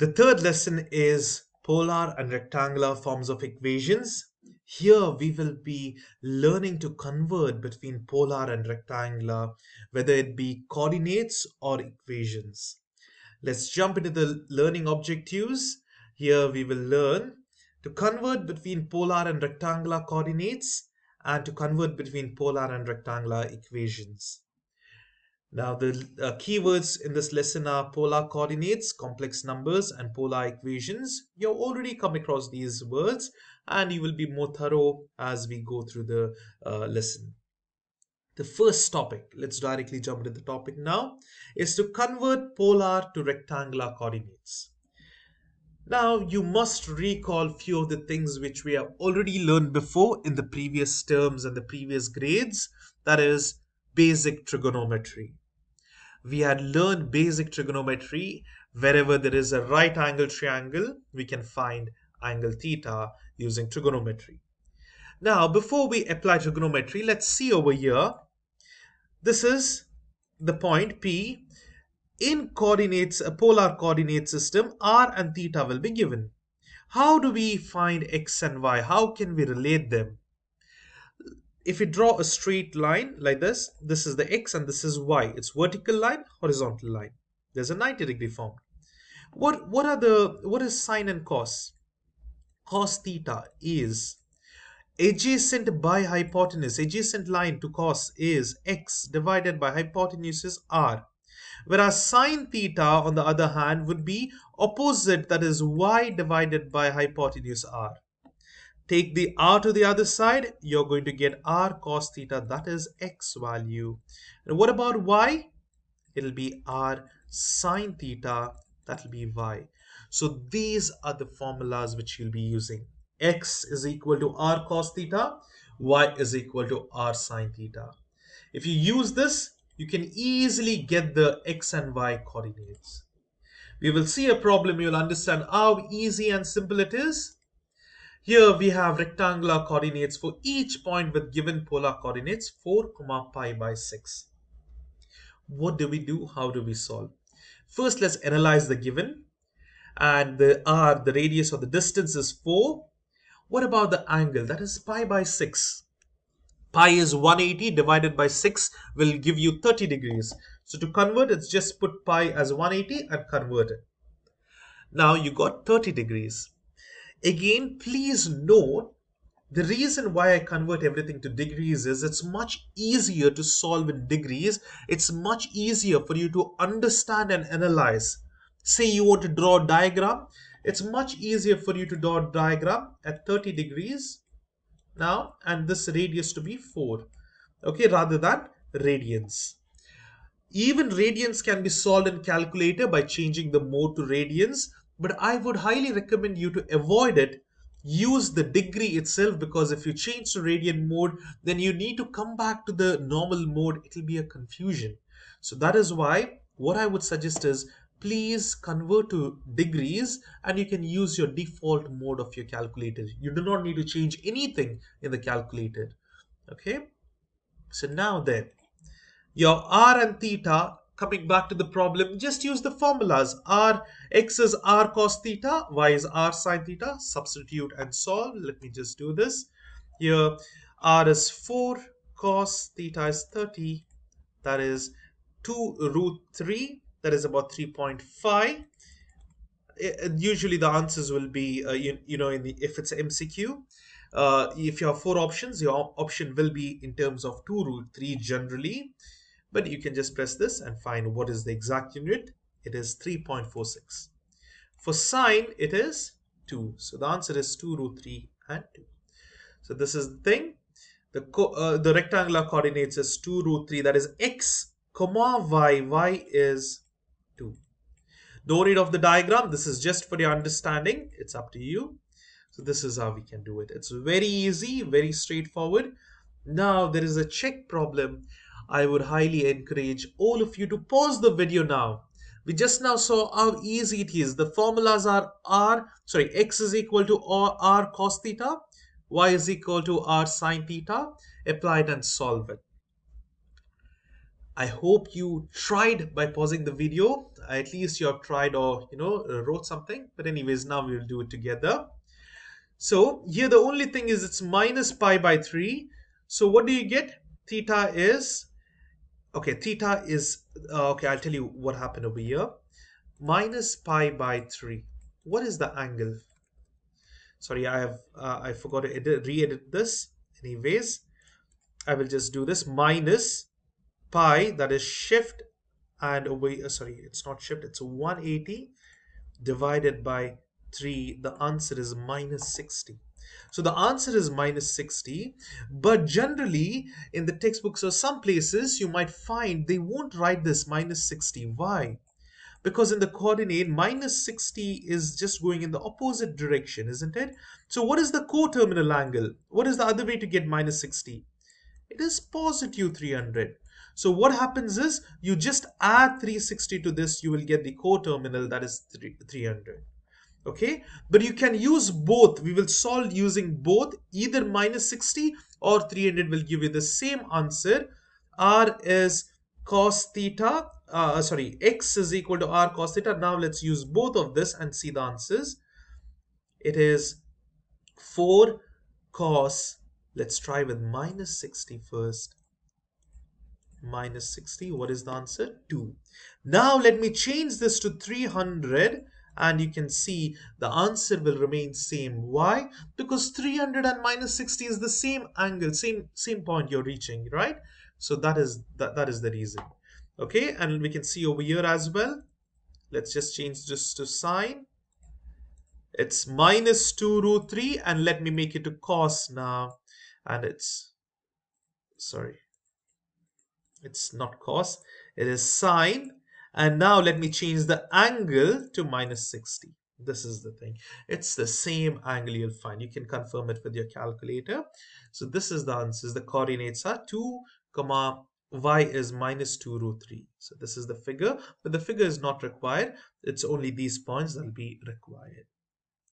The third lesson is polar and rectangular forms of equations. Here we will be learning to convert between polar and rectangular, whether it be coordinates or equations. Let's jump into the learning objectives. Here we will learn to convert between polar and rectangular coordinates and to convert between polar and rectangular equations. Now, the keywords in this lesson are polar coordinates, complex numbers, and polar equations. You've already come across these words, and you will be more thorough as we go through the lesson. The first topic, let's directly jump into the topic now, is to convert polar to rectangular coordinates. Now, you must recall few of the things which we have already learned before in the previous terms and the previous grades, that is, basic trigonometry. We had learned basic trigonometry. Wherever there is a right angle triangle, we can find angle theta using trigonometry. Now, before we apply trigonometry, let's see over here. This is the point P. In coordinates, a polar coordinate system, r and theta will be given. How do we find x and y? How can we relate them? If we draw a straight line like this is the x and this is y. It's vertical line, horizontal line. There's a 90-degree formed. What is sine and cos? Cos theta is adjacent by hypotenuse. Adjacent line to cos is x divided by hypotenuse is r. Whereas sine theta, on the other hand, would be opposite, that is y divided by hypotenuse r. Take the r to the other side, you're going to get r cos theta, that is x value. And what about y? It'll be r sine theta, that will be y. So these are the formulas which you'll be using. X is equal to r cos theta, y is equal to r sine theta. If you use this, you can easily get the x and y coordinates. We will see a problem, you'll understand how easy and simple it is. Here we have rectangular coordinates for each point with given polar coordinates 4, pi by 6. What do we do? How do we solve? First, let's analyze the given. And the r, the radius or the distance is 4. What about the angle? That is pi by 6. Pi is 180 divided by 6 will give you 30 degrees. So to convert, it's just put pi as 180 and convert it. Now you got 30 degrees. Again, please note, the reason why I convert everything to degrees is it's much easier to solve in degrees. It's much easier for you to understand and analyze. Say you want to draw a diagram. It's much easier for you to draw a diagram at 30 degrees now, and this radius to be 4. Okay, rather than radians. Even radians can be solved in calculator by changing the mode to radians, but I would highly recommend you to avoid it. Use the degree itself, because if you change to radian mode, then you need to come back to the normal mode. It will be a confusion. So that is why what I would suggest is please convert to degrees and you can use your default mode of your calculator. You do not need to change anything in the calculator. Okay. So now then, your r and theta, coming back to the problem, just use the formulas. X is r cos theta, y is r sin theta. Substitute and solve. Let me just do this. Here r is 4, cos theta is 30, that is 2 root 3, that is about 3.5. Usually the answers will be if it's MCQ, if you have 4 options, your option will be in terms of 2 root 3 generally. But you can just press this and find what is the exact unit. It is 3.46. For sine, it is 2. So the answer is 2 root 3 and 2. So this is the thing. The rectangular coordinates is 2 root 3. That is x, comma y. Y is 2. No need of the diagram. This is just for your understanding. It's up to you. So this is how we can do it. It's very easy, very straightforward. Now there is a check problem. I would highly encourage all of you to pause the video now. We just now saw how easy it is. The formulas are x is equal to r cos theta, y is equal to r sin theta. Apply it and solve it. I hope you tried by pausing the video. At least you have tried or wrote something. But anyways, now we'll do it together. So here the only thing is it's minus pi by 3. So what do you get? Theta is, okay, theta is, okay, I'll tell you what happened over here. Minus pi by 3. What is the angle? Sorry, I forgot to re-edit this. Anyways, I will just do this. Minus pi, that is shift, and over, sorry, it's not shift, it's 180 divided by 3. The answer is minus 60. So the answer is minus 60, but generally in the textbooks or some places you might find they won't write this minus 60. Why? Because in the coordinate, minus 60 is just going in the opposite direction, isn't it? So what is the coterminal angle? What is the other way to get minus 60? It is positive 300. So what happens is you just add 360 to this, you will get the coterminal, that is 300. Okay, but you can use both. We will solve using both, either minus 60 or 300 will give you the same answer. R is cos theta, sorry, x is equal to r cos theta. Now let's use both of this and see the answers. It is 4 cos, let's try with minus 60 first. Minus 60, what is the answer? 2. Now let me change this to 300 and you can see the answer will remain same. Why? Because 300 and minus 60 is the same angle, same point you're reaching, right? So that is the reason. Okay, and we can see over here as well. Let's just change this to sine. It's minus 2 root 3 and let me make it to cos now, and it's, sorry, it's not cos, it is sine. And now let me change the angle to minus 60. This is the thing, it's the same angle you'll find. You can confirm it with your calculator. So this is the answers. The coordinates are 2 comma y is minus 2 root 3. So this is the figure, but the figure is not required. It's only these points that will be required.